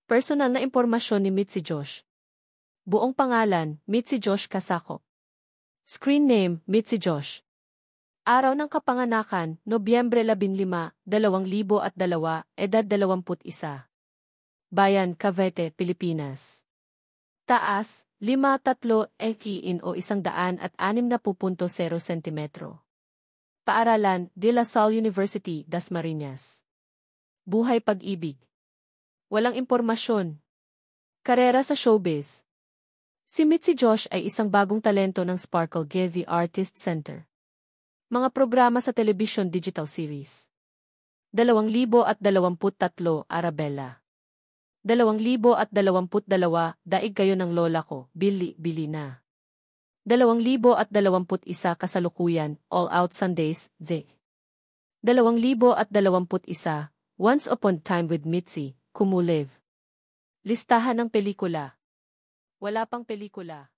Personal na impormasyon ni Mitzi Josh. Buong pangalan, Mitzi Josh Kasako. Screen name, Mitzi Josh. Araw ng kapanganakan, Nobyembre 15, 2002, edad 21. Bayan, Cavite, Pilipinas. Taas, 5'3" o 160.0 cm. Paaralan, De La Salle University, Dasmariñas. Buhay pag-ibig. Walang impormasyon. Karera sa showbiz. Si Mitzi Josh ay isang bagong talento ng Sparkle GV Artist Center. Mga programa sa television digital series. 2023 Arabella. 2022 Daig Kayo ng Lola Ko, Bili Na. 2021 Kasalukuyan, All Out Sundays, The. 2021 Once Upon Time with Mitzi, Kumuliv. Listahan ng pelikula. Wala pang pelikula.